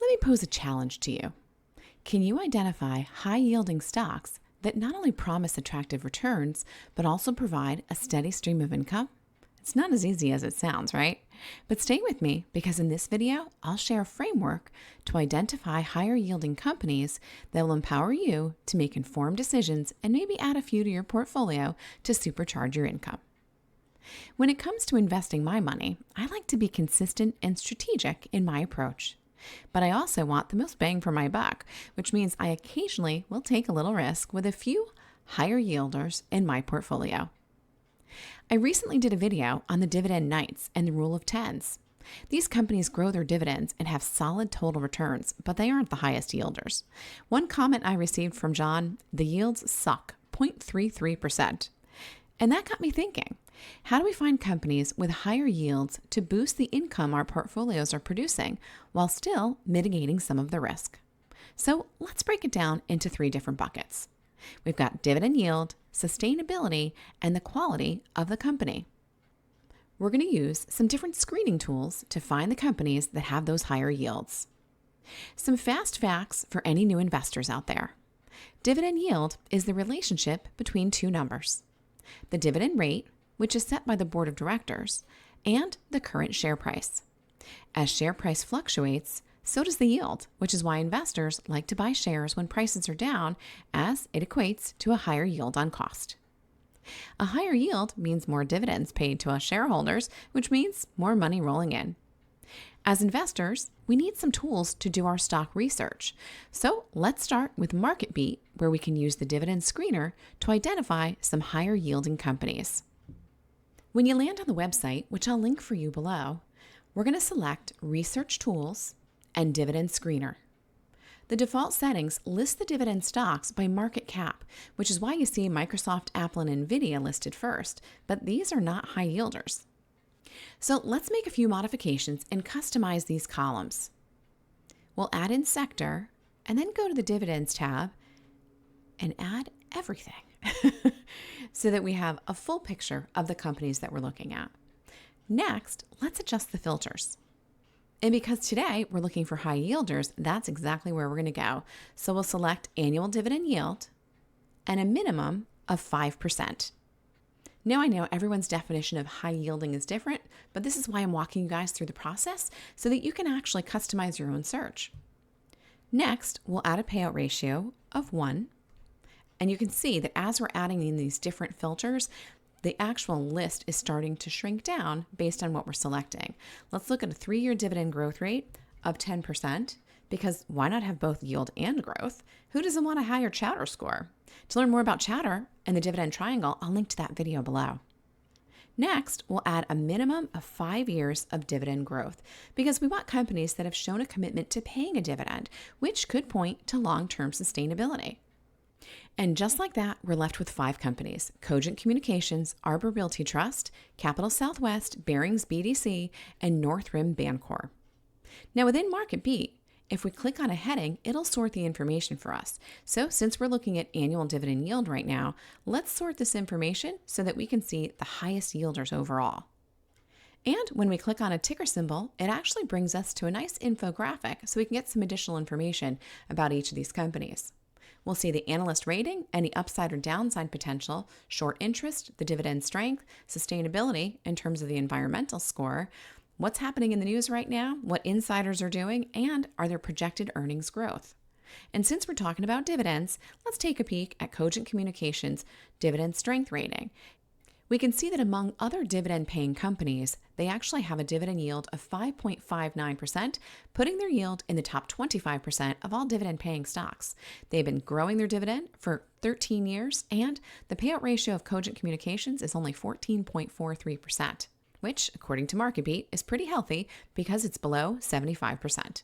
Let me pose a challenge to you. Can you identify high-yielding stocks that not only promise attractive returns, but also provide a steady stream of income? It's not as easy as it sounds, right? But stay with me because in this video, I'll share a framework to identify higher-yielding companies that will empower you to make informed decisions and maybe add a few to your portfolio to supercharge your income. When it comes to investing my money, I like to be consistent and strategic in my approach. But I also want the most bang for my buck, which means I occasionally will take a little risk with a few higher yielders in my portfolio. I recently did a video on the dividend nights and the rule of tens. These companies grow their dividends and have solid total returns, but they aren't the highest yielders. One comment I received from John, the yields suck, 0.33%. And that got me thinking, how do we find companies with higher yields to boost the income our portfolios are producing while still mitigating some of the risk? So let's break it down into 3 different buckets. We've got dividend yield, sustainability, and the quality of the company. We're going to use some different screening tools to find the companies that have those higher yields. Some fast facts for any new investors out there. Dividend yield is the relationship between 2 numbers: the dividend rate, which is set by the board of directors, and the current share price. As share price fluctuates, so does the yield, which is why investors like to buy shares when prices are down, as it equates to a higher yield on cost. A higher yield means more dividends paid to us shareholders, which means more money rolling in. As investors, we need some tools to do our stock research. So let's start with MarketBeat, where we can use the dividend screener to identify some higher yielding companies. When you land on the website, which I'll link for you below, we're going to select Research Tools and Dividend Screener. The default settings list the dividend stocks by market cap, which is why you see Microsoft, Apple, and Nvidia listed first, but these are not high yielders. So let's make a few modifications and customize these columns. We'll add in sector and then go to the dividends tab and add everything so that we have a full picture of the companies that we're looking at. Next, let's adjust the filters. And because today we're looking for high yielders, that's exactly where we're going to go. So we'll select annual dividend yield and a minimum of 5%. Now I know everyone's definition of high yielding is different, but this is why I'm walking you guys through the process so that you can actually customize your own search. Next, we'll add a payout ratio of 1. And you can see that as we're adding in these different filters, the actual list is starting to shrink down based on what we're selecting. Let's look at a 3-year dividend growth rate of 10%, because why not have both yield and growth? Who doesn't want a higher Chowder score? To learn more about Chowder and the dividend triangle, I'll link to that video below. Next, we'll add a minimum of 5 years of dividend growth because we want companies that have shown a commitment to paying a dividend, which could point to long-term sustainability. And just like that, we're left with 5 companies: Cogent Communications, Arbor Realty Trust, Capital Southwest, Barings BDC, and Northrim Bancorp. Now within MarketBeat, if we click on a heading, it'll sort the information for us. So since we're looking at annual dividend yield right now, let's sort this information so that we can see the highest yielders overall. And when we click on a ticker symbol, it actually brings us to a nice infographic so we can get some additional information about each of these companies. We'll see the analyst rating, any upside or downside potential, short interest, the dividend strength, sustainability in terms of the environmental score, what's happening in the news right now, what insiders are doing, and are there projected earnings growth. And since we're talking about dividends, let's take a peek at Cogent Communications' dividend strength rating. We can see that among other dividend-paying companies, they actually have a dividend yield of 5.59%, putting their yield in the top 25% of all dividend-paying stocks. They've been growing their dividend for 13 years, and the payout ratio of Cogent Communications is only 14.43%, which, according to MarketBeat, is pretty healthy because it's below 75%.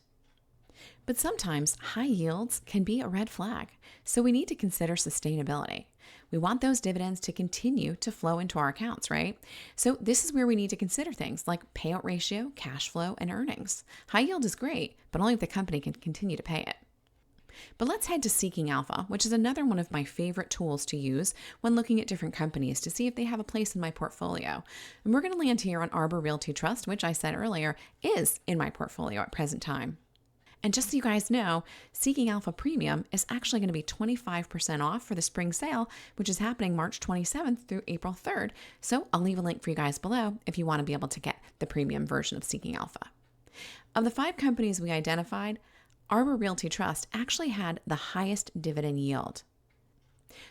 But sometimes high yields can be a red flag, so we need to consider sustainability. We want those dividends to continue to flow into our accounts, right? So this is where we need to consider things like payout ratio, cash flow, and earnings. High yield is great, but only if the company can continue to pay it. But let's head to Seeking Alpha, which is another one of my favorite tools to use when looking at different companies to see if they have a place in my portfolio. And we're going to land here on Arbor Realty Trust, which I said earlier is in my portfolio at present time. And just so you guys know, Seeking Alpha Premium is actually going to be 25% off for the spring sale, which is happening March 27th through April 3rd. So I'll leave a link for you guys below if you want to be able to get the premium version of Seeking Alpha. Of the 5 companies we identified, Arbor Realty Trust actually had the highest dividend yield.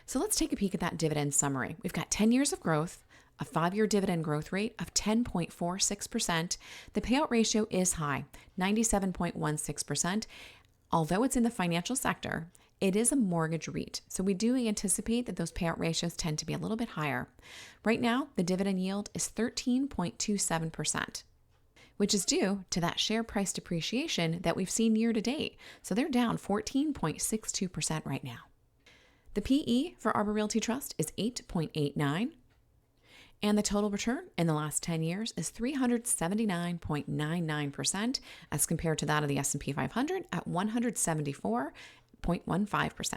So let's take a peek at that dividend summary. We've got 10 years of growth, a 5-year dividend growth rate of 10.46%. The payout ratio is high, 97.16%. Although it's in the financial sector, it is a mortgage REIT, so we do anticipate that those payout ratios tend to be a little bit higher. Right now, the dividend yield is 13.27%, which is due to that share price depreciation that we've seen year to date. So they're down 14.62% right now. The PE for Arbor Realty Trust is 8.89, and the total return in the last 10 years is 379.99% as compared to that of the S&P 500 at 174.15%.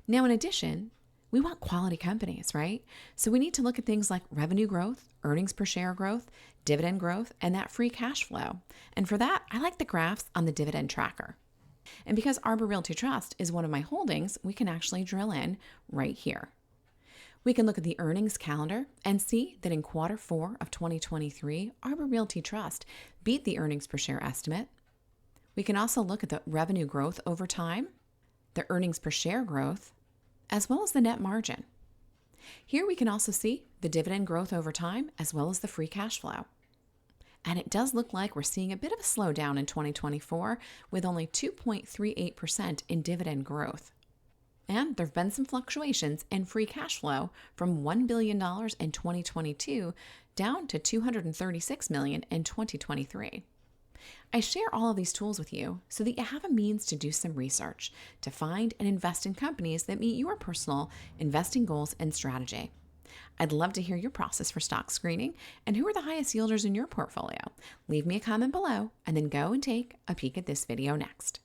Now, in addition, we want quality companies, right? So we need to look at things like revenue growth, earnings per share growth, dividend growth, and that free cash flow. And for that, I like the graphs on the Dividend Tracker. And because Arbor Realty Trust is one of my holdings, we can actually drill in right here. We can look at the earnings calendar and see that in quarter 4 of 2023, Arbor Realty Trust beat the earnings per share estimate. We can also look at the revenue growth over time, the earnings per share growth, as well as the net margin. Here we can also see the dividend growth over time as well as the free cash flow. And it does look like we're seeing a bit of a slowdown in 2024 with only 2.38% in dividend growth. And there have been some fluctuations in free cash flow from $1 billion in 2022 down to $236 million in 2023. I share all of these tools with you so that you have a means to do some research, to find and invest in companies that meet your personal investing goals and strategy. I'd love to hear your process for stock screening and who are the highest yielders in your portfolio. Leave me a comment below and then go and take a peek at this video next.